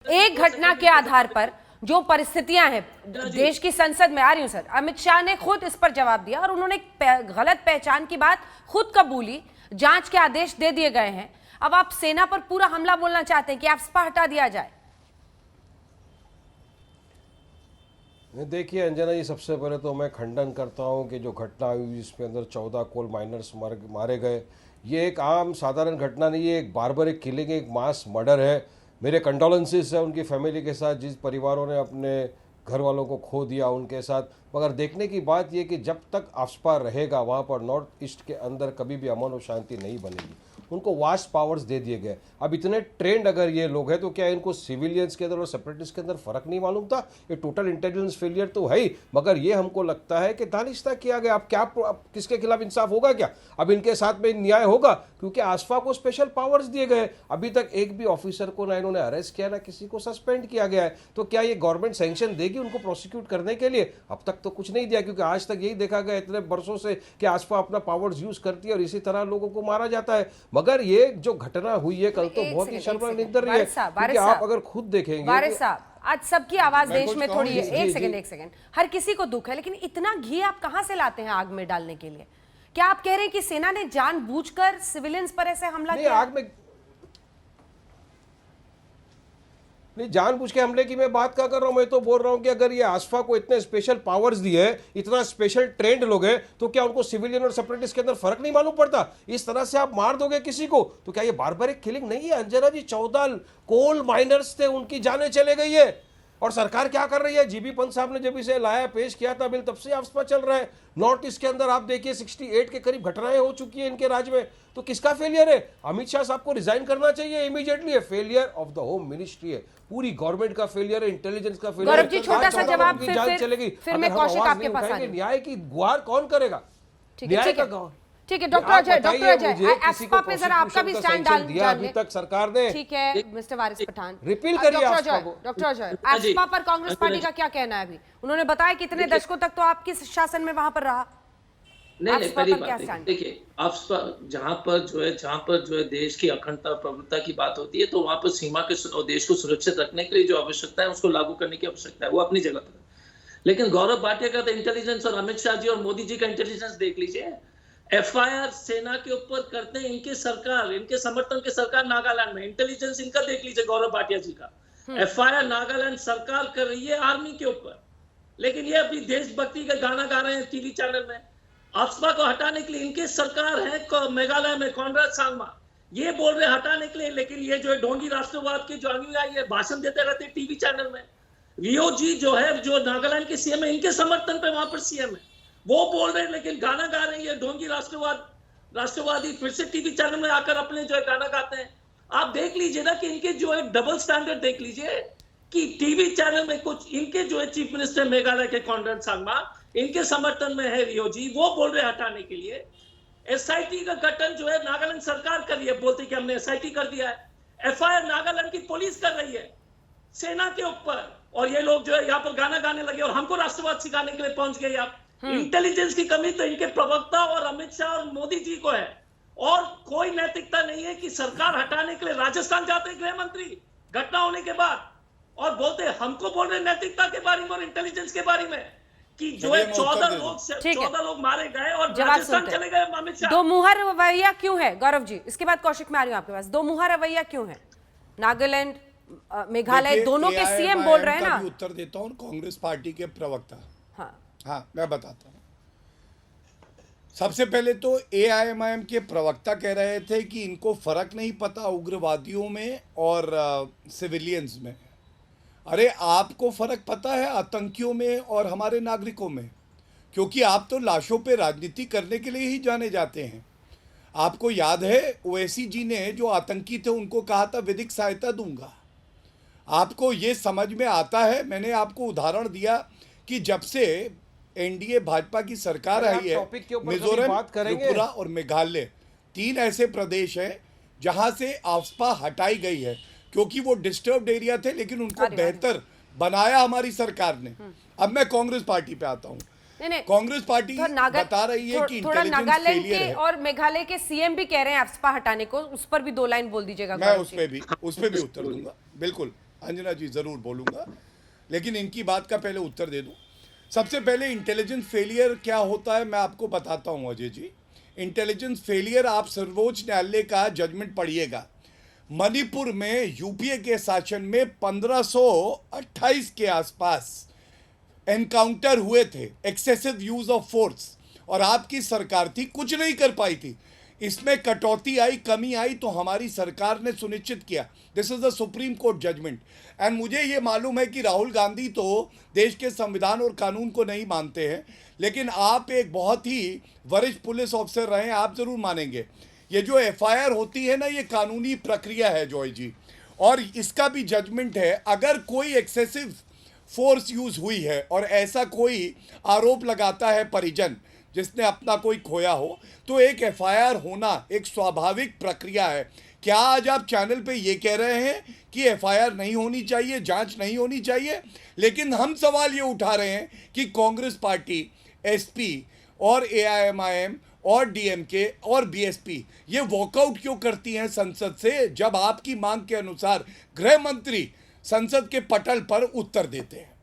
एक घटना के आधार पर जो परिस्थितियां हैं देश की संसद में, आ रही हूं सर, अमित शाह ने खुद इस पर जवाब दिया और उन्होंने गलत पहचान की बात खुद कबूली, जांच के आदेश दे दिए गए हैं। अब आप सेना पर पूरा हमला बोलना चाहते हैं कि एफ्स्पा हटा दिया जाए। देखिए अंजना जी, सबसे पहले तो मैं खंडन करता हूं कि जो घटना हुई जिसमें अंदर 14 कोल माइनर्स मारे गए, ये एक आम साधारण घटना नहीं है, एक बारबरिक किलिंग, एक मास मर्डर है। मेरे कंडोलेंसेस है उनकी फैमिली के साथ, जिस परिवारों ने अपने घर वालों को खो दिया उनके साथ। मगर देखने की बात यह कि जब तक एफ्स्पा रहेगा वहाँ पर नॉर्थ ईस्ट के अंदर कभी भी अमन और शांति नहीं बनेगी। उनको वास्ट पावर्स दे दिए गए। अब इतने ट्रेंड अगर ये लोग हैं तो क्या इनको सिविलियंस के अंदर और सेपरेटिस्ट के अंदर फर्क नहीं मालूम था? ये टोटल इंटेलिजेंस फेलियर तो है ही, मगर ये हमको लगता है कि दानिस्ता किया गया। अब क्या, अब किसके खिलाफ इंसाफ होगा? क्या अब इनके साथ में न्याय होगा? क्योंकि एफ्स्पा को स्पेशल पावर्स दिए गए। अभी तक एक भी ऑफिसर को ना इन्होंने अरेस्ट किया, ना किसी को सस्पेंड किया गया है। तो क्या ये गवर्नमेंट सैंक्शन देगी उनको प्रोसिक्यूट करने के लिए? अब तक तो कुछ नहीं दिया, क्योंकि आज तक यही देखा गया इतने बरसों से कि एफ्स्पा अपना पावर्स यूज करती है और इसी तरह लोगों को मारा जाता है। मगर ये जो घटना हुई है कल, तो बहुत ही शर्मनाक रही है, क्योंकि आप अगर खुद देखेंगे आज सबकी आवाज देश में थोड़ी है। एक सेकंड, हर किसी को दुख है, लेकिन इतना घी आप कहां से लाते हैं आग में डालने के लिए? क्या आप कह रहे हैं कि सेना ने जानबूझकर सिविलियंस पर ऐसे हमला किया? आग में नहीं, जानबूझ के हमले की मैं बात क्या कर रहा हूं। मैं तो बोल रहा हूं कि अगर ये एफ्स्पा को इतने स्पेशल पावर्स दिए हैं, इतना स्पेशल ट्रेंड लोग हैं, तो क्या उनको सिविलियन और सेपरेटिस्ट के अंदर फर्क नहीं मालूम पड़ता? इस तरह से आप मार दोगे किसी को तो क्या ये बारबरिक किलिंग नहीं है? अंजना जी, 14 कोल माइनर्स थे, उनकी जानें चले गई है। और सरकार क्या कर रही है? जीबी पंत साहब ने जब इसे लाया, पेश किया था बिल, तब से एफ्स्पा चल रहा है। नॉर्थ ईस्ट के अंदर आप देखिए 68 के करीब घटनाएं हो चुकी है इनके राज्य में। तो किसका फेलियर है? अमित शाह साहब को रिजाइन करना चाहिए इमीडिएटली। है failure of the home ministry है, पूरी गवर्नमेंट का फेलियर है, इंटेलिजेंस का फेलियर है। गौरव जी, छोटा सा जवाब फिर मैं कौशिक आपके पास आऊंगी। न्याय की गुहार कौन करेगा? न्याय का ठीक है डॉक्टर अजय, एफ्स्पा पे जरा आपका भी स्टैंड डाल दिया अभी तक सरकार ने। ठीक है मिस्टर वारिस पठान, रिपील करिए डॉक्टर अजय, एफ्स्पा पर कांग्रेस पार्टी का क्या कहना है? अभी उन्होंने बताया कि इतने दशकों तक तो आपकी शासन में वहां पर रहा। नहीं, पहली बात देखिए, एफ्स्पा जहां पर जो है देश की अखंडता प्रभुत्ता की बात होती है, तो वहां पर सीमा के और देश को सुरक्षित रखने के लिए जो आवश्यकता है उसको लागू करने की आवश्यकता है, वो अपनी जगह पर है। लेकिन गौरव भाटिया का तो इंटेलिजेंस और अमित शाह जी और मोदी जी का इंटेलिजेंस देख लीजिए। एफआईआर सेना के ऊपर करते हैं इनके सरकार, इनके समर्थन के सरकार नागालैंड में। इंटेलिजेंस इनका देख लीजिए गौरव भाटिया जी का। एफआईआर नागालैंड सरकार कर रही है आर्मी के ऊपर, लेकिन ये अभी देशभक्ति का गाना गा रहे हैं टीवी चैनल में। एफ्स्पा को हटाने के लिए इनके सरकार है मेघालय में, कॉनराड सांगमा, ये बोल रहे हटाने के लिए, लेकिन ये जो है ढोंगी राष्ट्रवाद के जो अनुयायी है भाषण देते रहते हैं टीवी चैनल में। रियो जी जो है, जो नागालैंड के सीएम है, इनके समर्थन पे वहां पर सीएम है, वो बोल रहे हैं, लेकिन गाना गा रहे हैं ढोंगी राष्ट्रवादी फिर से टीवी चैनल में आकर अपने जो है गाना गाते हैं। आप देख लीजिए ना कि इनके जो है डबल स्टैंडर्ड देख लीजिए कि टीवी चैनल में कुछ इनके जो है चीफ मिनिस्टर मेघालय के कॉनराड सांगमा, इनके समर्थन में है रियो जी, वो बोल रहे हटाने के लिए। एसआईटी का गठन जो है नागालैंड सरकार कर रही है, बोलते कि हमने एसआईटी कर दिया है। एफआईआर नागालैंड की पुलिस कर रही है सेना के ऊपर, और ये लोग जो है यहाँ पर गाना गाने लगे और हमको राष्ट्रवाद सिखाने के लिए पहुंच गए आप। इंटेलिजेंस की कमी तो इनके प्रवक्ता और अमित शाह और मोदी जी को है, और कोई नैतिकता नहीं है कि सरकार हटाने के लिए राजस्थान जाते गृह मंत्री घटना होने के बाद और बोलते हमको बोल रहे नैतिकता के बारे में और इंटेलिजेंस के बारे में कि जो है 14 लोग मारे गए और राजस्थान चले गए अमित शाह। दो मुहा रवैया क्यों है गौरव जी? इसके बाद कौशिक में आ रही हूं आपके पास। दो मुहा रवैया क्यों है? नागालैंड मेघालय दोनों के सीएम बोल रहे हैं ना। उत्तर देता हूं कांग्रेस पार्टी के प्रवक्ता। हाँ मैं बताता हूँ। सबसे पहले तो एआईएमआईएम के प्रवक्ता कह रहे थे कि इनको फर्क नहीं पता उग्रवादियों में और सिविलियंस में। अरे आपको फर्क पता है आतंकियों में और हमारे नागरिकों में, क्योंकि आप तो लाशों पे राजनीति करने के लिए ही जाने जाते हैं। आपको याद है ओवैसी जी ने जो आतंकी थे उनको कहा था विधिक सहायता दूंगा। आपको ये समझ में आता है? मैंने आपको उदाहरण दिया कि जब से एनडीए भाजपा की सरकार आई है, मिजोरम, त्रिपुरा और मेघालय 3 ऐसे प्रदेश हैं जहां से एफ्स्पा हटाई गई है, क्योंकि वो डिस्टर्ब्ड एरिया थे, लेकिन उनको बेहतर बनाया हमारी सरकार ने। अब मैं कांग्रेस पार्टी पे आता हूँ। कांग्रेस पार्टी बता रही है कि थोड़ा नागालैंड के और मेघालय के सीएम भी कह रहे हैं एफ्स्पा हटाने को, उस पर भी 2 लाइन बोल दीजिएगा। मैं उस पे भी उत्तर दूंगा, बिल्कुल। अंजना जी ज़रूर बोलूँगा, लेकिन इनकी बात का पहले उत्तर दे दूँ। सबसे पहले इंटेलिजेंस फेलियर क्या होता है मैं आपको बताता हूँ अजय जी। इंटेलिजेंस फेलियर, आप सर्वोच्च न्यायालय का जजमेंट पढ़िएगा। मणिपुर में यूपीए के शासन में 1528 के आसपास एनकाउंटर हुए थे, एक्सेसिव यूज ऑफ फोर्स, और आपकी सरकार थी, कुछ नहीं कर पाई थी। इसमें कटौती आई, कमी आई, तो हमारी सरकार ने सुनिश्चित किया। This is the supreme court judgment. And मुझे ये मालूम है कि राहुल गांधी तो देश के संविधान और कानून को नहीं मानते हैं, लेकिन आप एक बहुत ही वरिष्ठ पुलिस ऑफिसर रहे हैं, आप जरूर मानेंगे। ये जो एफआईआर होती है ना, ये कानूनी प्रक्रिया है जॉय जी, और इसका भी जजमेंट है। अगर कोई एक्सेसिव फोर्स यूज हुई है और ऐसा कोई आरोप लगाता है परिजन जिसने अपना कोई खोया हो, तो एक एफआईआर होना एक स्वाभाविक प्रक्रिया है। क्या आज आप चैनल पे ये कह रहे हैं कि एफआईआर नहीं होनी चाहिए, जांच नहीं होनी चाहिए? लेकिन हम सवाल ये उठा रहे हैं कि कांग्रेस पार्टी, एसपी और एआईएमआईएम और डीएमके और बीएसपी ये वॉकआउट क्यों करती हैं संसद से, जब आपकी मांग के अनुसार गृह मंत्री संसद के पटल पर उत्तर देते हैं?